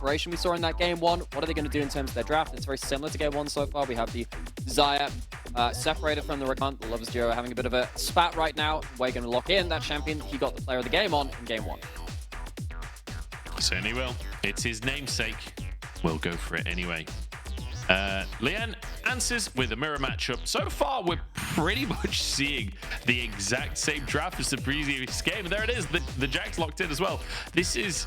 preparation we saw in that game one. What are they going to do in terms of their draft? It's very similar to game one so far. We have the Zaya separated from the Recon. The Lovers duo having a bit of a spat right now. We're going to lock in that champion. He got the player of the game on in game one. Certainly will. It's his namesake. We'll go for it anyway. Leanne answers with a mirror matchup. So far, we're pretty much seeing the exact same draft as the previous game. There it is. The Jack's locked in as well. This is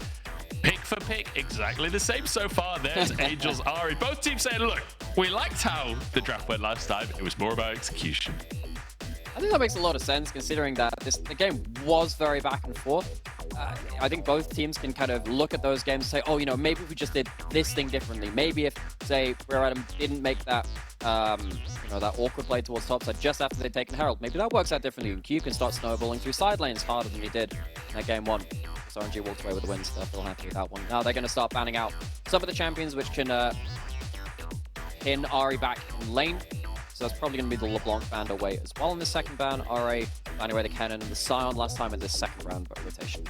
pick for pick, exactly the same so far. There's Angels, Ari. Both teams saying, look, we liked how the draft went last time. It was more about execution. I think that makes a lot of sense considering that the game was very back and forth. I think both teams can kind of look at those games and say, oh, you know, maybe if we just did this thing differently. Maybe if, say, RearAtom didn't make that, you know, that awkward play towards topside just after they'd taken Herald. Maybe that works out differently. And Q can start snowballing through side lanes harder than he did in that game one. So RNG walked away with the win, so they'll feel happy with that one. Now they're going to start banning out some of the champions which can pin Ari back in lane. So that's probably going to be the LeBlanc banned away as well in the second ban. RA banning away the Cannon and the Scion last time in this second round rotation.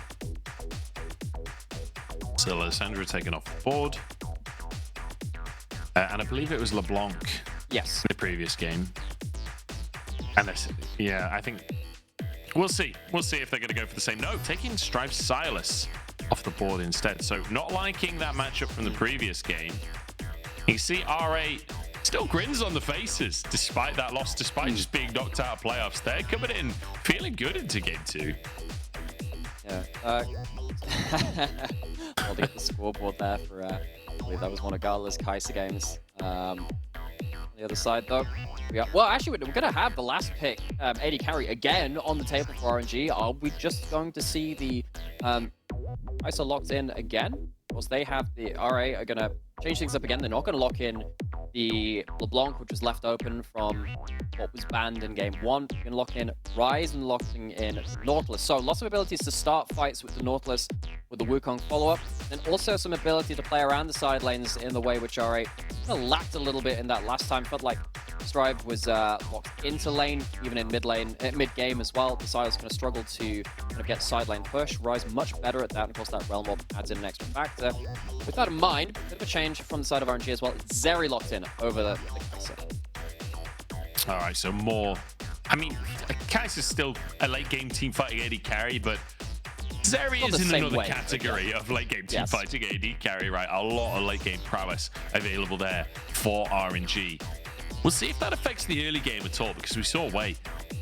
So Lysandra taken off the board. And I believe it was LeBlanc. Yes. In the previous game. And this, yeah, I think we'll see. We'll see if they're going to go for the same. No, taking Strive Silas off the board instead. So not liking that matchup from the previous game. You see RA still grins on the faces despite that loss, despite just being knocked out of playoffs. They're coming in feeling good into game two. Yeah. Holding up the scoreboard there for, I believe that was one of Gala's Kaiser games. On the other side, though, well, actually, we're going to have the last pick, AD carry, again on the table for RNG. Are we just going to see the Kaiser locked in again? Of course, they have the RA are going to change things up again. They're not going to lock in the LeBlanc, which was left open from what was banned in game one. You can lock in Rise and locking in Nautilus. So lots of abilities to start fights with the Nautilus with the Wukong follow-up, and also some ability to play around the side lanes in the way which RA kind of lacked a little bit in that last time. Felt like Strive was locked into lane, even in mid-game as well. The Silas kind of struggled to kind of get side lane push. Rise much better at that, and of course that Realm Orb adds in an extra factor. With that in mind, a bit of a change from the side of RNG as well. It's Zeri locked in over the Kaiser. All right, so more. I mean, Kaiser's still a late game team fighting AD carry, but Zeri is in another category of late game team fighting AD carry, right? A lot of late game prowess available there for RNG. We'll see if that affects the early game at all, because we saw Wei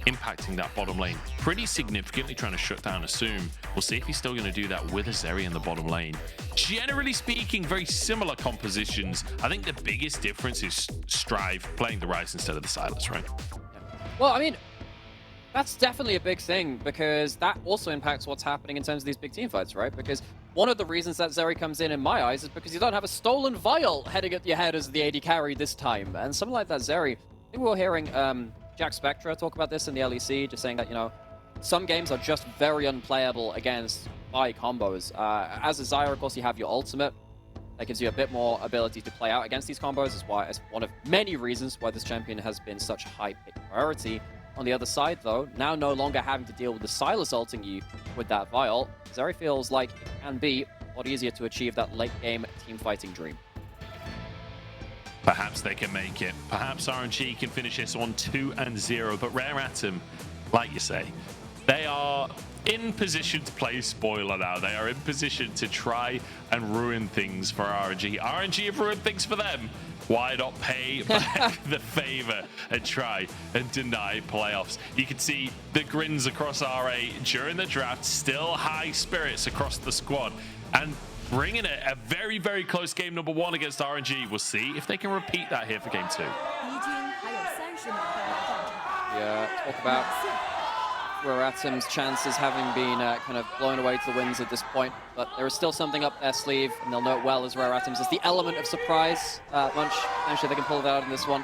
impacting that bottom lane pretty significantly, trying to shut down Assume. We'll see if he's still going to do that with a Zeri in the bottom lane. Generally speaking, very similar compositions. I think the biggest difference is Strive playing the Rise instead of the Silas, right? Well, I mean, that's definitely a big thing, because that also impacts what's happening in terms of these big team fights, right? Because one of the reasons that Zeri comes in my eyes, is because you don't have a stolen Vial heading at your head as the AD carry this time. And something like that, Zeri, I think we were hearing Jack Spectra talk about this in the LEC, just saying that, you know, some games are just very unplayable against by combos. As a Zyra, of course, you have your ultimate. That gives you a bit more ability to play out against these combos. It's one of many reasons why this champion has been such a high pick priority. On the other side, though, now no longer having to deal with the Silas ulting you with that Vial, Zeri feels like it can be a lot easier to achieve that late-game team-fighting dream. Perhaps they can make it. Perhaps RNG can finish this on 2-0. But RearAtom, like you say, they are in position to play spoiler now. They are in position to try and ruin things for RNG. RNG have ruined things for them. Why not pay back the favor and try and deny playoffs? You can see the grins across RA during the draft, still high spirits across the squad, and bringing it a very, very close game number one against RNG. We'll see if they can repeat that here for game two. Yeah, talk about RearAtom's chances having been kind of blown away to the winds at this point, but there is still something up their sleeve, and they'll know it well as RearAtom's. It's the element of surprise. Potentially they can pull it out in this one.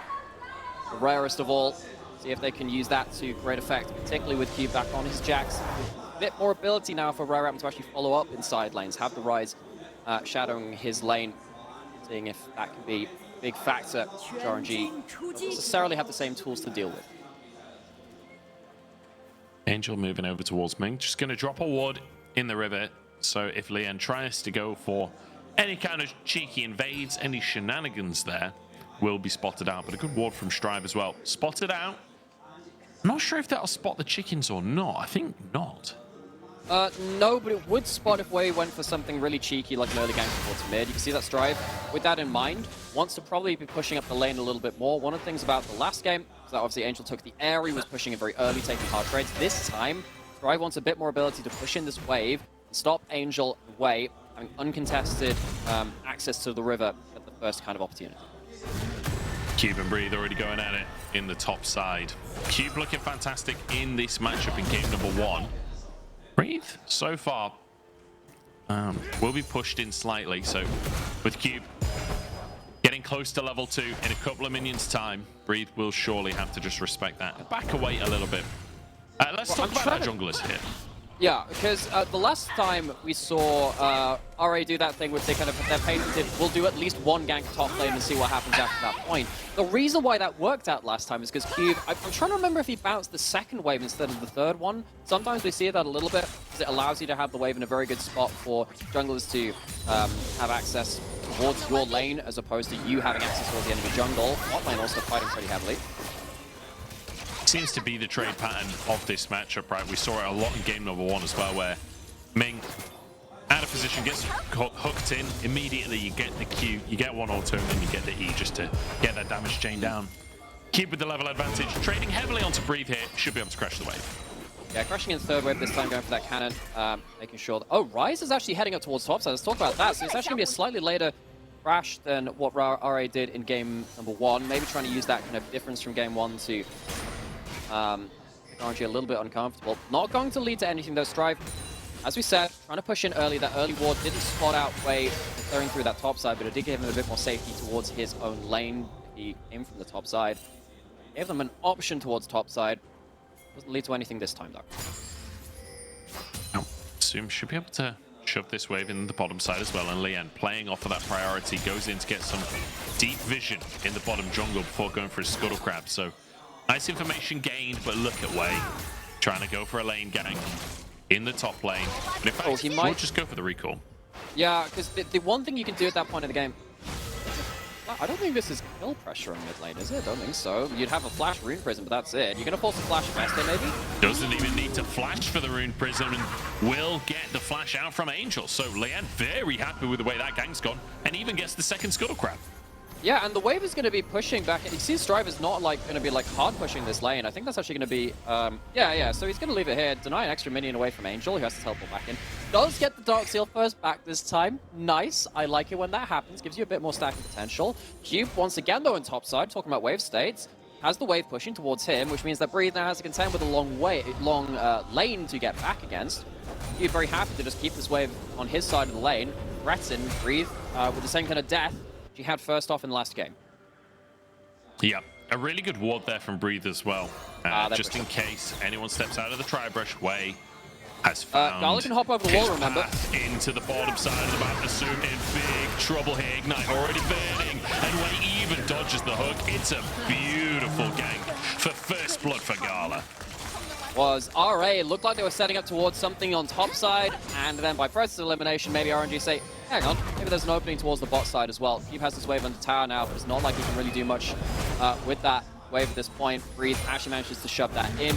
The rarest of all. See if they can use that to great effect, particularly with Q back on his Jax. A bit more ability now for RearAtom to actually follow up in side lanes, have the Rise shadowing his lane, seeing if that can be a big factor which RNG don't necessarily have the same tools to deal with. Angel moving over towards Ming. Just going to drop a ward in the river. So if Leon tries to go for any kind of cheeky invades, any shenanigans there will be spotted out. But a good ward from Strive as well. Spotted out. I'm not sure if that'll spot the chickens or not. I think not. No, but it would spot if Wave went for something really cheeky like an early gank towards mid. You can see that Strive, with that in mind, wants to probably be pushing up the lane a little bit more. One of the things about the last game is that obviously Angel took the air. He was pushing it very early, taking hard trades. This time, Strive wants a bit more ability to push in this wave, stop Angel away, having uncontested access to the river at the first kind of opportunity. Cube and Breathe already going at it in the top side. Cube looking fantastic in this matchup in game number 1. Breathe so far will be pushed in slightly. So with Cube getting close to level 2 in a couple of minions time, Breathe will surely have to just respect that. Back away a little bit. Let's talk about our junglers here. Yeah, because the last time we saw RA do that thing, which they kind of their patented, we'll do at least one gank top lane and see what happens after that point. The reason why that worked out last time is because Cube, I'm trying to remember if he bounced the second wave instead of the third one. Sometimes we see that a little bit because it allows you to have the wave in a very good spot for junglers to have access towards your lane as opposed to you having access towards the enemy jungle. Bot lane also fighting pretty heavily. Seems to be the trade pattern of this matchup, right? We saw it a lot in game number 1 as well, where Ming out of position gets hooked in immediately. You get the Q, you get 1 auto, and then you get the E just to get that damage chain down. Keep with the level advantage, trading heavily onto Breathe here, should be able to crash the wave. Yeah, crashing in third wave this time, going for that cannon, making sure that... Oh, Ryze is actually heading up towards top side. Let's talk about that. So it's actually going to be a slightly later crash than what RA did in game number 1. Maybe trying to use that kind of difference from game 1 to... RNG a little bit uncomfortable. Not going to lead to anything though. Strive, as we said, trying to push in early. That early ward didn't spot out Wave clearing through that top side, but it did give him a bit more safety towards his own lane. He came from the top side. Gave them an option towards top side. Doesn't lead to anything this time though. No, Zoom should be able to shove this wave in the bottom side as well, and Lian playing off of that priority goes in to get some deep vision in the bottom jungle before going for his scuttle crab. So nice information gained, but look at Wei trying to go for a lane gang in the top lane. But in fact, he might just go for the recall. Yeah, because the one thing you can do at that point in the game, I don't think this is kill pressure on mid lane, is it? I don't think so. You'd have a flash Rune Prism, but that's it. You're going to force a flash Vesta, maybe? Doesn't even need to flash for the Rune Prism and will get the flash out from Angel. So Lian very happy with the way that gang's gone and even gets the second scuttle crab. Yeah, and the wave is going to be pushing back. And you see Strive is not like going to be like hard pushing this lane. I think that's actually going to be, yeah. So he's going to leave it here, deny an extra minion away from Angel, who has to teleport back in. Does get the Dark Seal first back this time. Nice. I like it when that happens. Gives you a bit more stacking potential. Cube once again though in top side, talking about wave states, has the wave pushing towards him, which means that Breathe now has to contend with a long lane to get back against. Cube very happy to just keep this wave on his side of the lane, threaten Breathe with the same kind of death he had first off in the last game. Yeah, a really good ward there from Breathe as well. Just in case anyone steps out of the tri-brush, Wei has found Garlic can hop over the wall, remember. Into the bottom side of the map. Assume in big trouble here. Ignite already burning, and Wei even dodges the hook. It's a beautiful gank for first blood for Gala. Was RA, looked like they were setting up towards something on top side, and then by process of elimination, maybe RNG say, hang on, maybe there's an opening towards the bot side as well. Cube has this wave under tower now, but it's not like he can really do much with that wave at this point. Breathe actually manages to shove that in.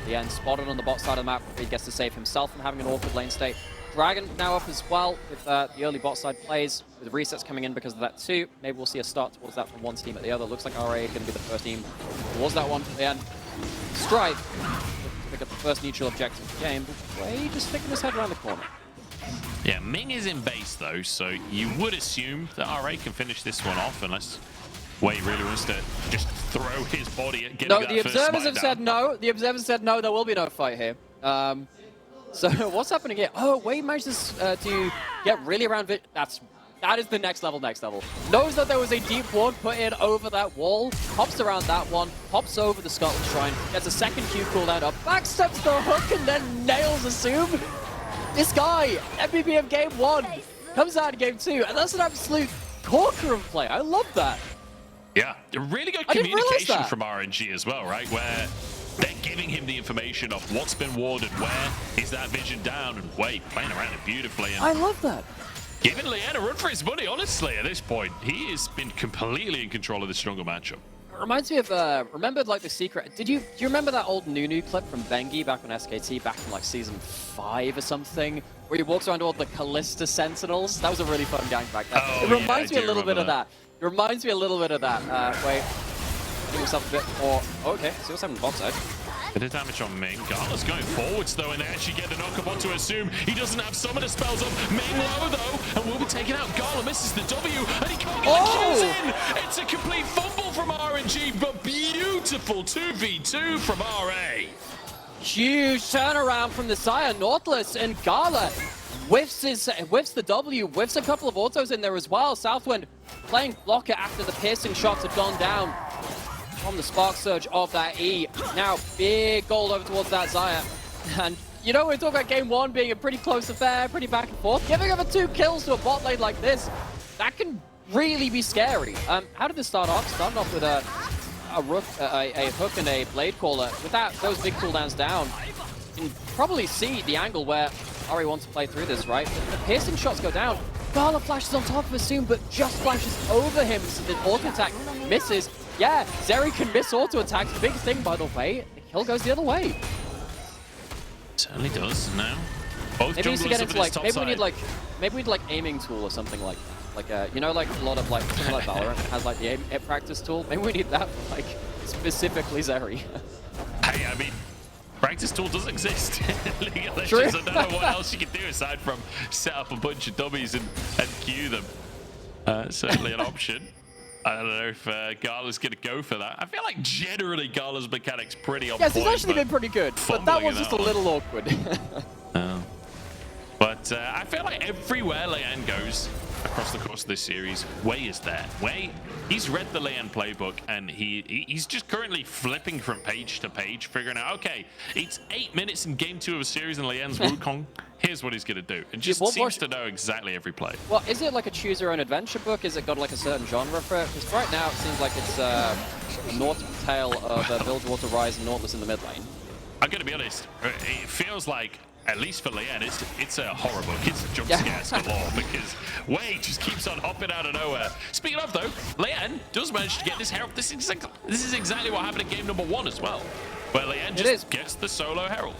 The end spotted on the bot side of the map. Breathe gets to save himself from having an awkward lane state. Dragon now up as well with the early bot side plays, with resets coming in because of that too. Maybe we'll see a start towards that from one team at the other. Looks like RA is going to be the first team towards that one at the end. Strive pick up the first neutral objective of the game, but Wei just sticking his head around the corner. Yeah, Ming is in base though, so you would assume that RA can finish this one off unless Wei really wants to just throw his body at getting that first smite down. No, the observers have said no. The observers said no, there will be no fight here. So what's happening here? Oh, Wei manages to get really around it. That is the next level. Knows that there was a deep ward put in over that wall, hops around that one, hops over the Scotland Shrine, gets a second Q cooldown up, backsteps the hook and then nails Assume. This guy, MVP of game 1, comes out of game 2, and that's an absolute corker of play. I love that. Yeah, a really good communication from RNG as well, right? Where they're giving him the information of what's been warded, where is that vision down, and Wei playing around it beautifully. And I love that. Giving Lian a run for his money, honestly, at this point. He has been completely in control of this jungle matchup. It reminds me of, remember like the secret, do you remember that old Nunu clip from Bengi back on SKT back in like season 5 or something? Where he walks around all the Callista Sentinels? That was a really fun gang back then. Oh, it reminds me a little bit that. of that. It reminds me a little bit of that. Wait, give himself a bit more. Oh, okay, see what's happening on the bot side. Bit of damage on Ming. Gala's going forwards though, and they actually get the knock-up onto Assume. He doesn't have summoner spells up. Ming low though, and will be taken out. Gala misses the W, and he can't get the kills in. It's a complete fumble from RNG, but beautiful 2v2 from RA. Huge turnaround from the Sire Nautilus, and Gala whiffs the W, whiffs a couple of autos in there as well. Southwind playing blocker after the piercing shots have gone down from the spark surge of that E. Now, big goal over towards that Xayah. And, you know, we're talking about game 1 being a pretty close affair, pretty back and forth. Giving over 2 kills to a bot lane like this, that can really be scary. How did this start off? Started off with a hook and a blade caller. With those big cooldowns down, you can probably see the angle where Ari wants to play through this, right? The piercing shots go down. Gala flashes on top of Assume, but just flashes over him, so the auto attack misses. Yeah, Zeri can miss auto attacks. Big thing, by the way. The kill goes the other way. Certainly does now. Both maybe needs to get into like maybe we need like aiming tool or something like that. Like you know, like a lot of like something like Valorant has like the aim practice tool. Maybe we need that for like specifically Zeri. Hey, I mean, practice tool does exist in League of Legends. True. I don't know what else you can do aside from set up a bunch of dummies and queue them. Certainly an option. I don't know if Gala's going to go for that. I feel like generally Gala's mechanics pretty on point. Yes, he's actually been pretty good, but that was just a little awkward. Oh. But I feel like everywhere Lian goes across the course of this series, Wei is there. Wei, he's read the Lian playbook, and he's just currently flipping from page to page, figuring out, okay, it's 8 minutes in game 2 of a series in Lian's Wukong. Here's what he's going to do. It just seems to know exactly every play. Well, is it like a choose your own adventure book? Is it got like a certain genre for it? Because right now it seems like it's a nautical tale of Bilgewater Rise and Nautilus in the mid lane. I'm going to be honest, it feels like, at least for Lian, it's a horror book. It's jump scares galore because Wei just keeps on hopping out of nowhere. Speaking of though, Lian does manage to get this Herald. This is exactly what happened in game number 1 as well, where Lian just gets the solo Herald.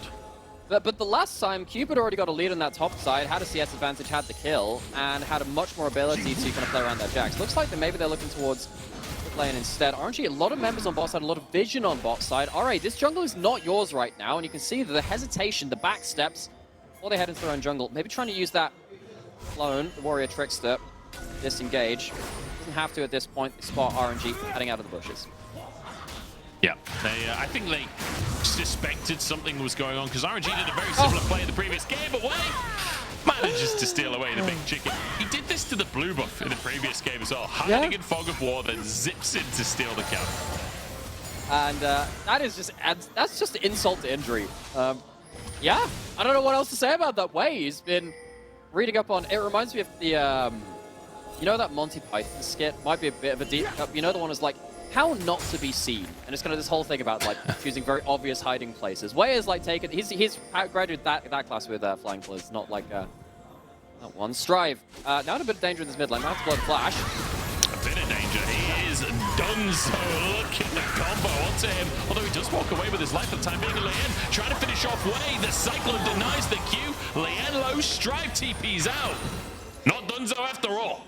But the last time, Cupid already got a lead on that top side, had a CS advantage, had the kill, and had a much more ability to kind of play around their Jax. Looks like that maybe they're looking towards lane instead. RNG, a lot of members on bot side, a lot of vision on bot side. Alright, this jungle is not yours right now, and you can see the hesitation, the back steps, before they head into their own jungle. Maybe trying to use that clone, the warrior trickster, disengage. Doesn't have to at this point. They spot RNG heading out of the bushes. Yeah, I think they suspected something was going on because RNG did a very similar play in the previous game, but Wei manages to steal away the big chicken. He did this to the blue buff in the previous game as well, hiding in Fog of War, then zips in to steal the kill. And that's just insult to injury. Yeah, I don't know what else to say about that. Wei, he's been reading up on. It reminds me of the, you know, that Monty Python skit. Might be a bit of a deep cut. You know, the one is like, how not to be seen, and it's kind of this whole thing about like choosing very obvious hiding places. Wei is like taken. He's graduated that class with flying clothes, not like not one. Strive now in a bit of danger in this mid lane. Might have to blow the flash. A bit of danger. He is done. So look at the combo onto him. Although he does walk away with his life for the time being. Lian trying to finish off Wei. The Cyclone denies the Q. Lian low. Strive TP's out. Not Dunzo after all.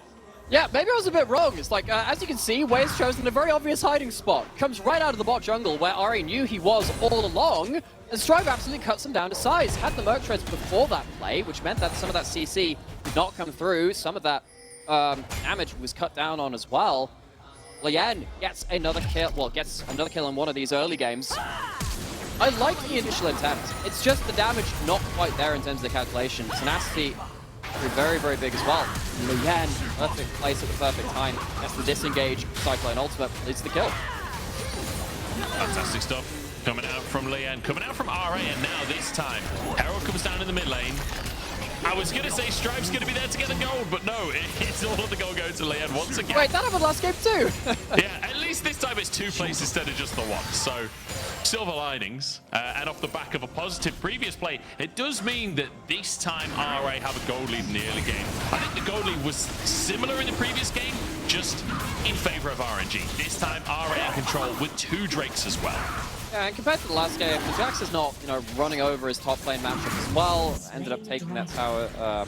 Yeah, maybe I was a bit wrong. It's like, as you can see, Wei has chosen a very obvious hiding spot. Comes right out of the bot jungle where Ari knew he was all along, and Strive absolutely cuts him down to size. Had the Merc Treads before that play, which meant that some of that CC did not come through. Some of that damage was cut down on as well. Lian gets another kill, in one of these early games. I like the initial attempt. It's just the damage not quite there in terms of the calculation. Tenacity very, very big as well. Lian, perfect place at the perfect time. That's the disengage. Cyclone ultimate leads to the kill. Fantastic stuff coming out from Lian, coming out from RA, and now this time Herald comes down in the mid lane. I was going to say Stripe's going to be there to get the gold, but no, it's all of the gold going to Leon once again. Wait, that happened last game too. Yeah, at least this time it's 2 plays instead of just the 1. So silver linings, and off the back of a positive previous play, it does mean that this time RA have a gold lead in the early game. I think the gold lead was similar in the previous game, just in favor of RNG. This time RA in control with 2 Drakes as well. Yeah, and compared to the last game, the Jax is not, running over his top lane matchup as well. Ended up taking that tower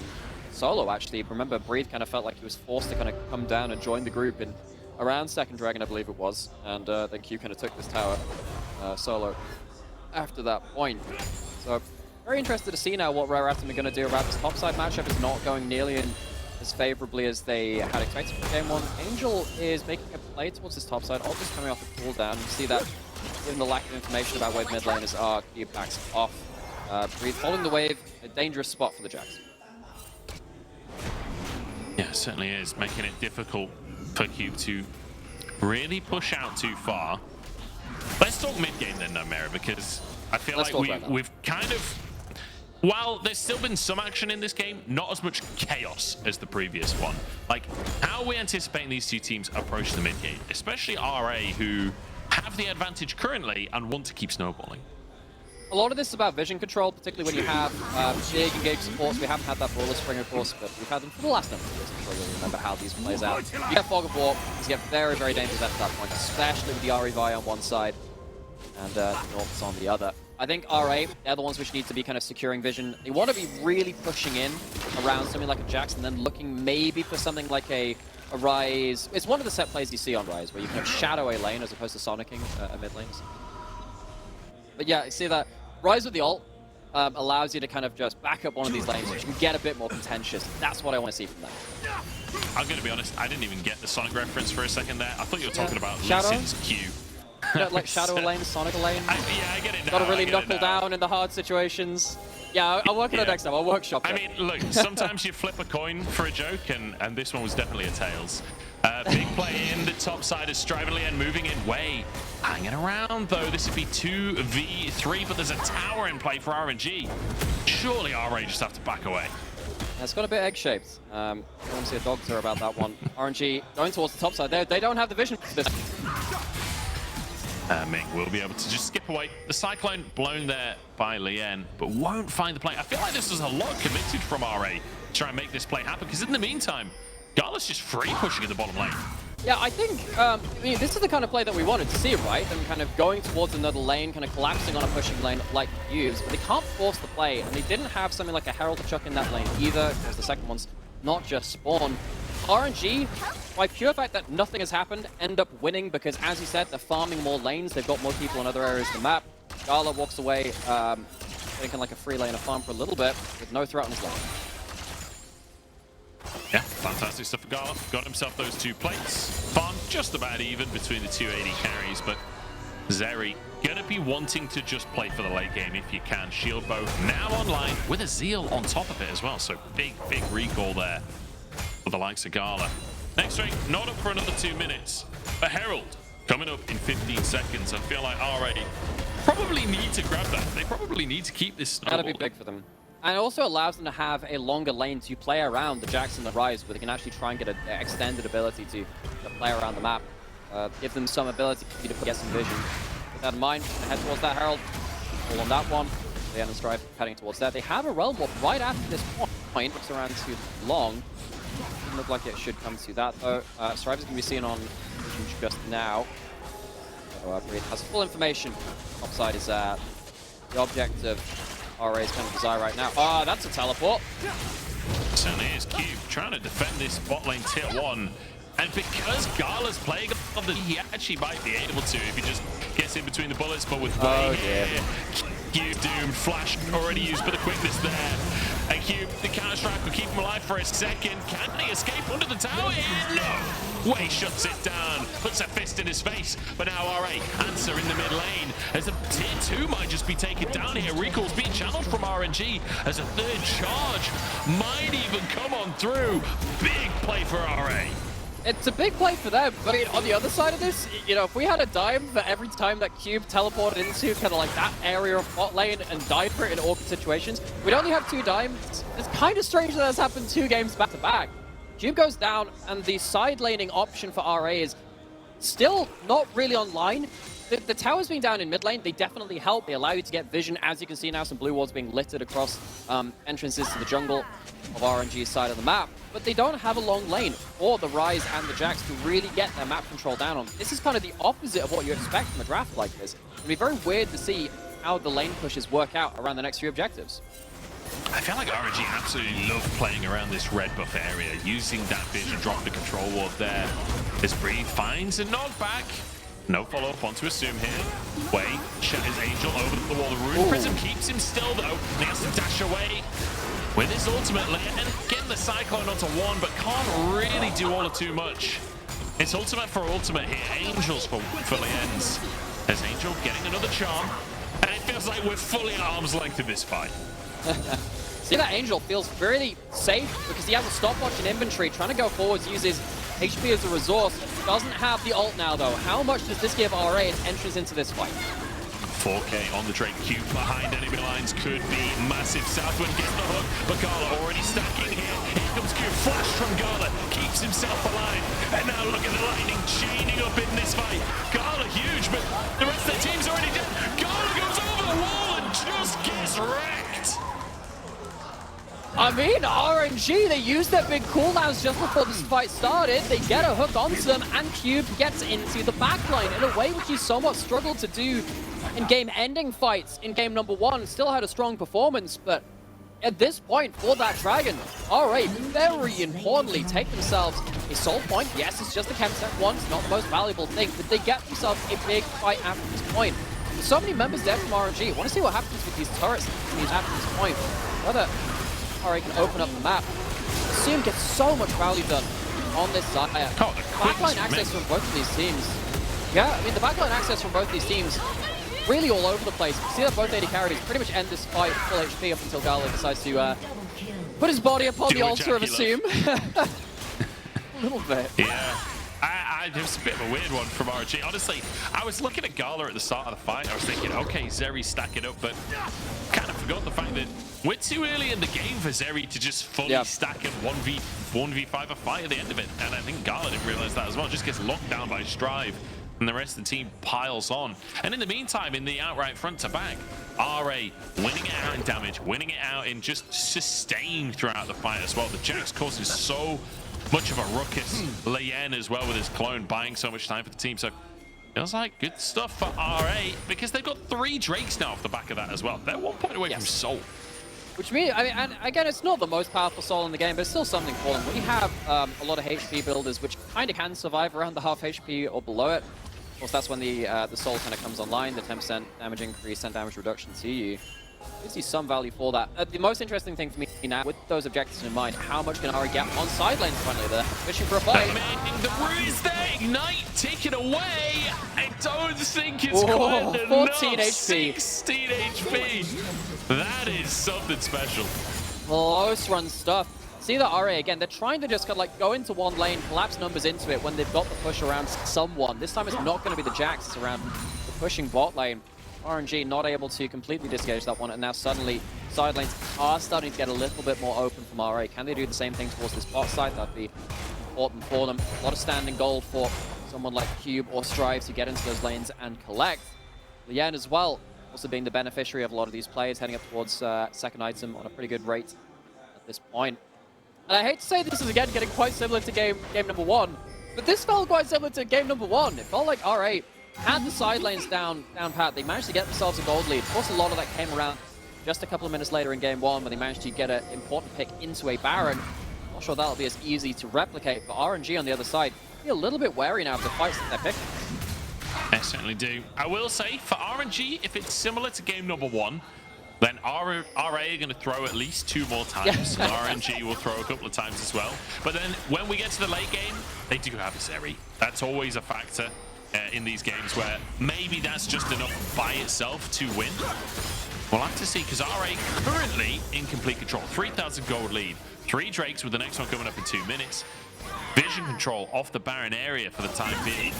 solo, actually. Remember, Breathe kind of felt like he was forced to kind of come down and join the group in around second Dragon, I believe it was. And then Q kind of took this tower solo after that point. So, very interested to see now what Rare Atom are going to do around this topside matchup. Is not going nearly as favorably as they had expected for game 1. Angel is making a play towards this topside, all just coming off the cooldown. You see that. Given the lack of information about where mid laners are, Cube backs off. Breathe following the wave, a dangerous spot for the Jax. Yeah, it certainly is, making it difficult for Cube to really push out too far. Let's talk mid game then, Nomera, because I feel like we've kind of... While there's still been some action in this game, not as much chaos as the previous one. Like, how are we anticipating these 2 teams approach the mid game, especially RA, who have the advantage currently and want to keep snowballing? A lot of this is about vision control, particularly when you have big engaged supports. We haven't had that Brawler Spring, of course, but we've had them for the last number of years. I'm sure you'll remember how these plays out. You get Fog of War, you get very, very dangerous at that point, especially with the REVI on one side and North's on the other. I think RA, they're the ones which need to be kind of securing vision. They want to be really pushing in around something like a Jax and then looking maybe for something like a Rise. It's one of the set plays you see on Rise, where you kind of shadow a lane as opposed to sonicking a mid lanes. But yeah, you see that Rise with the ult allows you to kind of just back up one of these lanes, which can get a bit more contentious. That's what I want to see from them. I'm going to be honest, I didn't even get the Sonic reference for a second there. I thought you were talking about Shadow? Lee Sin's Q. Like Shadow a lane, Sonic a lane. Yeah, I get it now. Got to really knuckle down in the hard situations. Yeah, I'll work on it next time. I'll workshop it. I mean, look, sometimes you flip a coin for a joke, and this one was definitely a tails. Big play in the top side is Strive and moving in way. Hanging around, though. This would be 2v3, but there's a tower in play for RNG. Surely RA just have to back away. Yeah, it's got a bit egg-shaped. I want to see a doctor about that one. RNG going towards the top side. They don't have the vision for this. Ming will be able to just skip away. The Cyclone blown there by Lien, but won't find the play. I feel like this was a lot committed from RA to try and make this play happen, because in the meantime, Gala's just free pushing in the bottom lane. Yeah, I think, this is the kind of play that we wanted to see, right? Them kind of going towards another lane, kind of collapsing on a pushing lane like Cubes, but they can't force the play, and they didn't have something like a Herald to chuck in that lane either, because the second one's not just spawn. RNG, by pure fact that nothing has happened, end up winning because, as you said, they're farming more lanes. They've got more people in other areas of the map. Gala walks away, thinking like a free lane of farm for a little bit, with no threat on his lane. Yeah, fantastic stuff for Gala. Got himself those 2 plates. Farm just about even between the 2 AD carries, but Zeri gonna be wanting to just play for the late game if you can. Shield bow now online with a Zeal on top of it as well, so big recall there for the likes of Gala. Next ring, not up for another 2 minutes. A Herald coming up in 15 seconds. I feel like RA probably need to grab that. They probably need to keep this snowball. That'll be big for them. And it also allows them to have a longer lane to play around the Jax and the Rise, where they can actually try and get an extended ability to play around the map. Give them some ability to get some vision. With that in mind, head towards that Herald. All on that one. Leon and Strive heading towards that. They have a Realm Warp right after this point. Looks around too long. Doesn't look like it should come to that, though. Strive is going to be seen on vision just now. So, Breed has full information. Upside is the object of RA's kind of desire right now. Ah, that's a teleport. Certainly is. Cube trying to defend this bot lane tier 1. And because Gala's playing of the, he actually might be able to if he just gets in between the bullets, but with Way here, Cube doomed. Flash already used for the quickness there. And Cube, the counter-strike will keep him alive for a second. Can he escape under the tower? No! Way shuts it down, puts a fist in his face. But now RA answer in the mid lane as the tier 2 might just be taken down here. Recall's being channeled from RNG as a 3rd charge might even come on through. Big play for RA. It's a big play for them, but I mean, on the other side of this, you know, if we had a dime for every time that Cube teleported into kind of like that area of bot lane and died for it in awkward situations, we'd only have 2 dimes. It's kind of strange that that's happened 2 games back to back. Cube goes down, and the side laning option for RA is still not really online. The towers being down in mid lane, they definitely help. They allow you to get vision. As you can see now, some blue wards being littered across entrances to the jungle of RNG's side of the map. But they don't have a long lane for the Ryze and the Jax to really get their map control down on. This is kind of the opposite of what you expect from a draft like this. It'll be very weird to see how the lane pushes work out around the next few objectives. I feel like RNG absolutely love playing around this red buff area, using that vision, drop the control ward there. This Breathe finds a knockback. No follow-up onto Assume here. Wei shatters Angel over the wall. The Rune Prism keeps him still though. He has to dash away with his ultimate and getting the Cyclone onto 1, but can't really do all of too much. It's ultimate for ultimate here. Angels for Lien's. There's Angel getting another charm, and it feels like we're fully at arm's length in this fight. See, that Angel feels really safe because he has a stopwatch in inventory, trying to go forwards, uses HP as a resource. Doesn't have the ult now, though. How much does this give RA its entrance into this fight? 4K on the Drake. Cube behind enemy lines could be massive. Southwind gets the hook, but Gala already stacking here. Here comes Cube. Flash from Gala. Keeps himself alive. And now look at the lightning chaining up in this fight. Gala huge, but the rest of the team's already dead. Gala goes over the wall and just gets wrecked. I mean, RNG, they used their big cooldowns just before this fight started. They get a hook onto them, and Cube gets into the backline in a way which he somewhat struggled to do in game-ending fights in game number 1. Still had a strong performance, but at this point, for that Dragon, RA very importantly take themselves a soul point. Yes, it's just a chemset one, it's not the most valuable thing, but they get themselves a big fight after this point. There's so many members dead from RNG. I want to see what happens with these turrets after this point. Whether RA can open up the map. Assume gets so much value done on this side. Backline access from both of these teams. Yeah, I mean, the backline access from both these teams really all over the place. You see that both AD carries pretty much end this fight full HP up until Gala decides to put his body upon the altar of Assume. A little bit. Yeah. It was a bit of a weird one from RNG. Honestly, I was looking at Gala at the start of the fight. I was thinking, okay, Zeri's stacking up, but kind of forgot the fact that we're too early in the game for Zeri to just fully stack and 1v5 a fight at the end of it. And I think Gala didn't realize that as well. Just gets locked down by Strive, and the rest of the team piles on. And in the meantime, in the outright front to back, RA winning it out in damage, winning it out in just sustain throughout the fight as well. The Jax causes so much of a ruckus. Lien as well with his clone buying so much time for the team. So feels like good stuff for RA because they've got 3 Drakes now off the back of that as well. They're 1 point away from Soul. Which means, I mean, and again, it's not the most powerful Soul in the game, but it's still something for them. We have a lot of HP builders which kind of can survive around the half HP or below it. Of course, that's when the Soul kind of comes online, the 10% damage increase and damage reduction to you. Gives you some value for that. The most interesting thing for me now, with those objectives in mind, how much can Ari get on side lanes finally? They're fishing for a fight. The Brew is there, Ignite taken away. I don't think it's quite enough. 14 HP. 16 HP. That is something special. Close run stuff. See the RA again, they're trying to just kind of like go into one lane, collapse numbers into it when they've got the push around someone. This time it's not going to be the Jax, it's around the pushing bot lane. RNG not able to completely disengage that one, and now suddenly side lanes are starting to get a little bit more open from RA. Can they do the same thing towards this bot side? That'd be important for them. A lot of standing gold for someone like Cube or Strive to get into those lanes and collect. Lien as well, also being the beneficiary of a lot of these players, heading up towards second item on a pretty good rate at this point. And I hate to say this is again getting quite similar to game number 1, but this felt quite similar to game number 1. It felt like RA had the side lanes down pat. They managed to get themselves a gold lead. Of course, a lot of that came around just a couple of minutes later in game 1, when they managed to get an important pick into a Baron. Not sure that'll be as easy to replicate, but RNG on the other side be a little bit wary now of the fights that they're picking. I certainly do. I will say, for RNG, if it's similar to game number 1, then RA are going to throw at least 2 more times. RNG will throw a couple of times as well. But then when we get to the late game, they do have a Zeri. That's always a factor in these games where maybe that's just enough by itself to win. We'll have to see, because RA currently in complete control. 3,000 gold lead. 3 Drakes with the next one coming up in 2 minutes. vision control off the Baron area for the time being.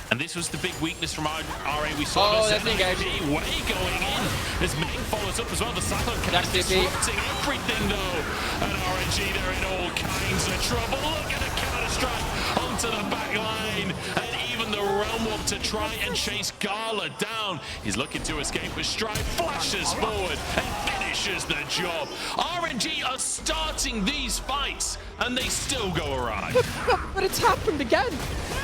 And this was the big weakness from RA. We saw that's RNG way going in as Ming follows up as well. The Cyclone Connect disrupting everything though. And RNG, they're in all kinds of trouble. Look at the counter strike onto the back line. And even the Realm Warp to try and chase Gala down. He's looking to escape with Stride, flashes forward and finishes the job. RNG are starting these fights and they still go awry. But it's happened again.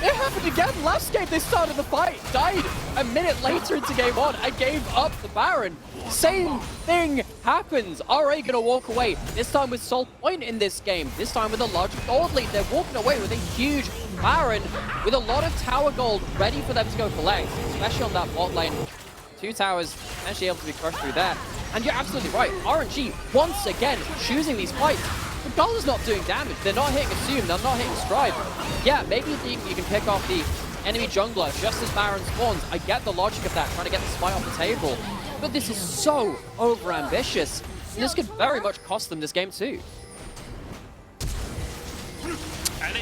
It happened again. Last game they started the fight, died a minute later into game 1. I gave up the Baron. Same thing happens. RA gonna walk away. This time with Soul Point in this game. This time with a large gold lead. They're walking away with a huge Baron with a lot of tower gold ready for them to go collect, especially on that bot lane. 2 towers actually able to be crushed through there. And you're absolutely right. RNG once again choosing these fights. The Gala's not doing damage. They're not hitting Assume. They're not hitting Strive. Yeah, maybe you can pick off the enemy jungler just as Baron spawns. I get the logic of that, trying to get the smite off the table. But this is so over-ambitious. And this could very much cost them this game too. And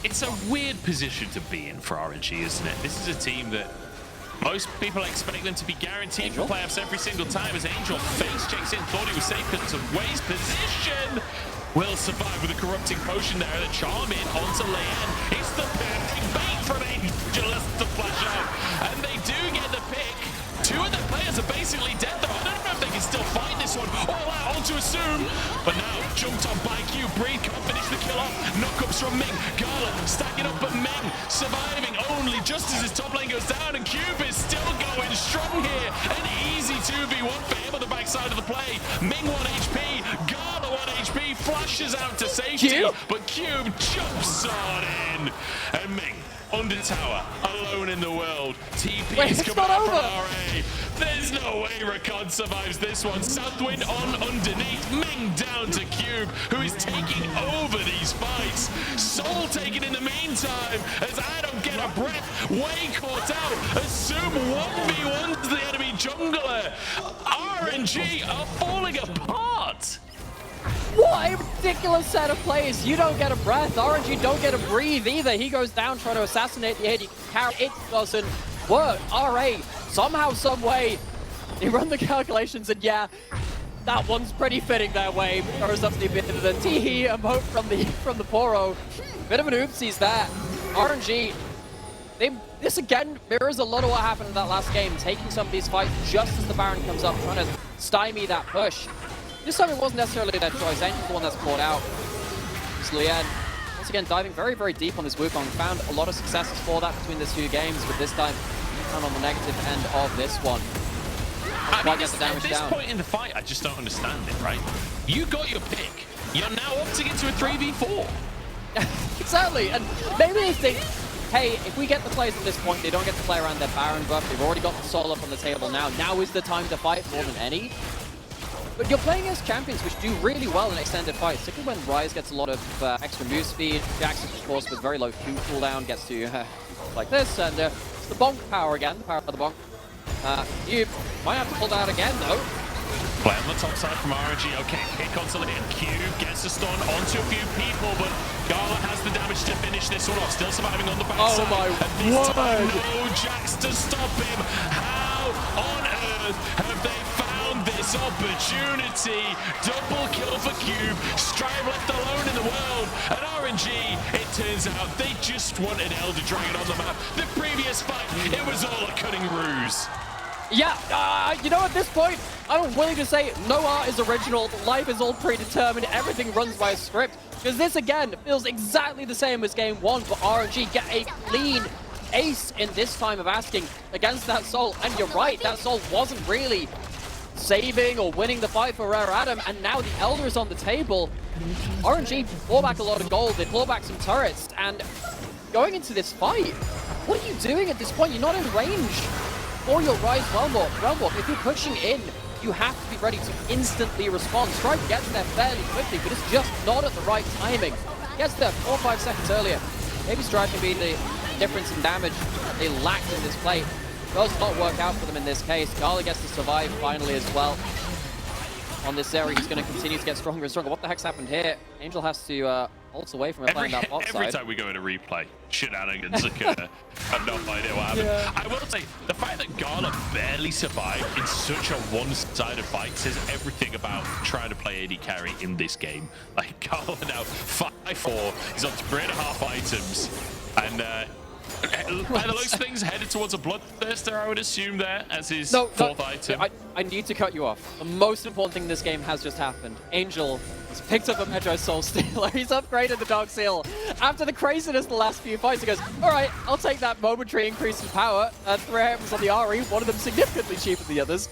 it's a weird position to be in for RNG, isn't it? This is a team that most people expect them to be guaranteed for playoffs every single time. As Angel face checks in, thought he was safe because of Wei's position. Will survive with a corrupting potion there. The charm in onto Leanne. It's the perfect bait from Angel to flash out. And they do get the pick. 2 of the players are basically dead though. I don't know if they can still fight this one. All out onto Assume. But now jumped on by Q. Breathe can't finish the kill off. Knockups from Ming. Gala stacking up, but Ming surviving only just as his top lane goes down. And Cube is still going strong here. An easy 2v1 for him on the backside of the play. Ming 1 HP. Gala 1 HP. Flashes out to safety. But Cube jumps on in. And Ming under tower, alone in the world. TP's coming out from RA. There's no way Rakan survives this one. Southwind on underneath. Ming down to Cube, who is taking over these fights. Soul taken in the meantime, as I don't get a breath. Way caught out. Assume 1v1 to the enemy jungler. RNG are falling apart. What a ridiculous set of plays. You don't get a breath. RNG don't get a breathe either. He goes down trying to assassinate the AD carry. It doesn't work. RA, somehow, some way, they run the calculations and yeah, that one's pretty fitting that way. Throws up the bit of the tee emote from the Poro. Bit of an oopsies there. RNG, this again mirrors a lot of what happened in that last game, taking some of these fights just as the Baron comes up, trying to stymie that push. This time it wasn't necessarily their choice. Angel's the one that's caught out. It's Lian. Once again, diving very, very deep on this Wukong. Found a lot of successes for that between these 2 games, but this time found on the negative end of this one. I mean, at this point in the fight, I just don't understand it, right? You got your pick. You're now opting into a 3v4. Exactly, and maybe they think, hey, if we get the plays at this point, they don't get to play around their Baron buff. They've already got the soul up on the table now. Now is the time to fight more than any. But you're playing as champions which do really well in extended fights, particularly when Ryze gets a lot of extra move speed. Jax, of course, with very low Q cooldown, gets to like this, and it's the bonk power again, the power of the bonk. You might have to pull that out again, though. Play on the top side from RNG. Okay, pick onto Lian. Cube gets a stun onto a few people, but Gala has the damage to finish this one off. Still surviving on the backside. Oh my word! No Jax to stop him. How on earth have they found this opportunity? Double kill for Cube. Strive left alone in the world. And RNG, it turns out they just wanted Elder Dragon on the map. The previous fight, it was all a cunning ruse. Yeah, you know, at this point, I'm willing to say no art is original, life is all predetermined, everything runs by a script. Because this, again, feels exactly the same as game 1, but RNG get a clean ace in this time of asking against that Soul. And you're right, that Soul wasn't really saving or winning the fight for Rare Adam, and now the Elder is on the table. RNG claw back a lot of gold, they claw back some turrets, and going into this fight, what are you doing at this point? You're not in range. Or your Ryze Realm Warp. If you're pushing in, you have to be ready to instantly respond. Strive gets there fairly quickly, but it's just not at the right timing. Gets there 4 or 5 seconds earlier. Maybe Strive can be the difference in damage that they lacked in this play. Does not work out for them in this case. Gala gets to survive finally as well. On this area, he's going to continue to get stronger and stronger. What the heck's happened here? Angel has to ults away from playing that bot every side. time we go in a replay, shenanigans occur. I have no idea what happened. Yeah. I will say, the fact that Gala barely survived in such a one-sided fight says everything about trying to play AD carry in this game. Like, Gala now 5-4, he's on 3.5 items, and by the looks of things, headed towards a Bloodthirster, I would assume, there, as his fourth item. I need to cut you off. The most important thing in this game has just happened. Angel has picked up a Medro Soul Stealer. He's upgraded the Dark Seal. After the craziness the last few fights, he goes, all right, I'll take that momentary increase in power. 3 items on the RE, one of them significantly cheaper than the others.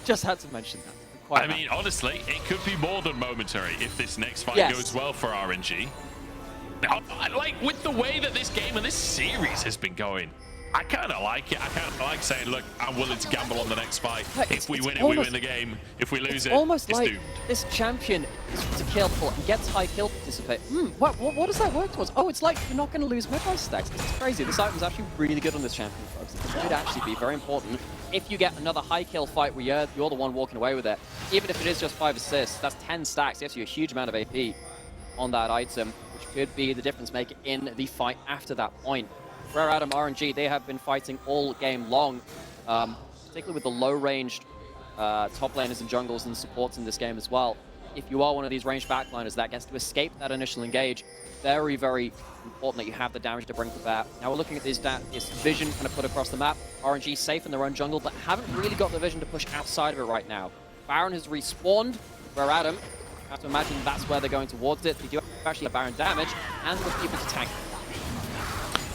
Just had to mention that. I mean, honestly, it could be more than momentary if this next fight goes well for RNG. Like, with the way that this game and this series has been going, I kind of like it. I kind of like saying, look, I'm willing to gamble on the next fight. If we win it, we win the game. If we lose it, almost it's like doomed. this champion is a kill and gets high kill participate. What does that work towards? Oh, it's like you're not going to lose Medro stacks. This is crazy. This item's actually really good on this champion, folks. This could actually be very important if you get another high kill fight where you're the one walking away with it. Even if it is just 5 assists, that's 10 stacks. Gets you a huge amount of AP on that item, which could be the difference maker in the fight after that point. Rare Adam RNG, they have been fighting all game long, particularly with the low-ranged top laners and jungles and supports in this game as well. If you are one of these ranged backliners that gets to escape that initial engage, very, very important that you have the damage to bring to bear. Now we're looking at this vision kind of put across the map. RNG safe in their own jungle, but haven't really got the vision to push outside of it right now. Baron has respawned. Rare Adam, I have to imagine that's where they're going towards it. They do actually have Baron damage and the people to tank.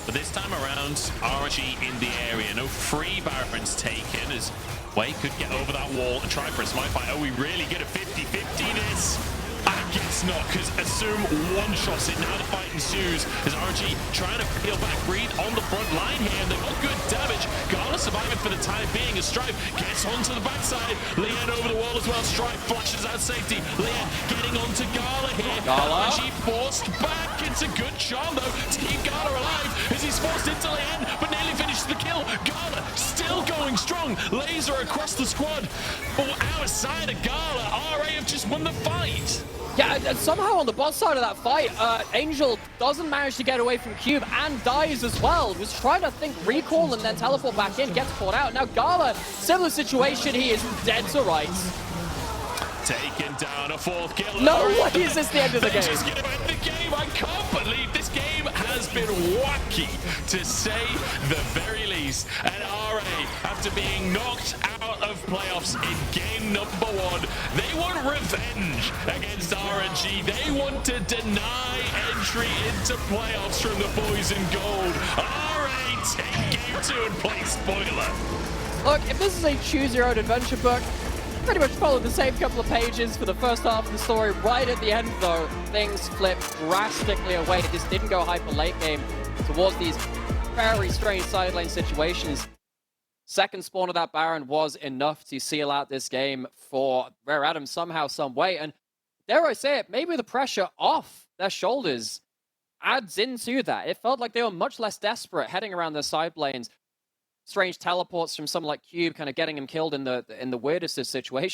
But this time around, RNG in the area. No free Barons taken as Way could get over that wall and try for a smite fight. Are we really good at 50-50 this? I guess not, because Assume one-shots it. Now the fight ensues as RNG trying to peel back, breathe on the front line here, and they've got good damage. Gala surviving for the time being as Strife gets onto the backside. Lian over the wall as well. Strife flashes out safety. Lian getting onto Gala here. Gala. RNG forced back. It's a good charm, though, to keep Gala alive as he's forced into Lian, but nearly finishes the kill. Gala still going strong. Laser across the squad. But outside of Gala, RA have just won the fight. Yeah, and somehow on the bot side of that fight, Angel doesn't manage to get away from Cube and dies as well. Was trying to think recall and then teleport back in, gets caught out. Now Gala, similar situation, he is dead to rights. Taking down a 4th kill. No way is this the end of the game. Just gonna end the game. I can't believe this game has been wacky, to say the very least. And RA, after being knocked out of playoffs in game number 1, they want revenge against RNG. They want to deny entry into playoffs from the boys in gold. RA take game 2 and play spoiler. Look, if this is a choose your own adventure book, pretty much followed the same couple of pages for the first half of the story. Right at the end, though, things flipped drastically away. This didn't go hyper late game towards these very strange side lane situations. Second spawn of that Baron was enough to seal out this game for Rare Adam somehow, some way. And dare I say it, maybe the pressure off their shoulders adds into that. It felt like they were much less desperate heading around their side lanes. Strange teleports from someone like Cube kind of getting him killed in the weirdest of situations.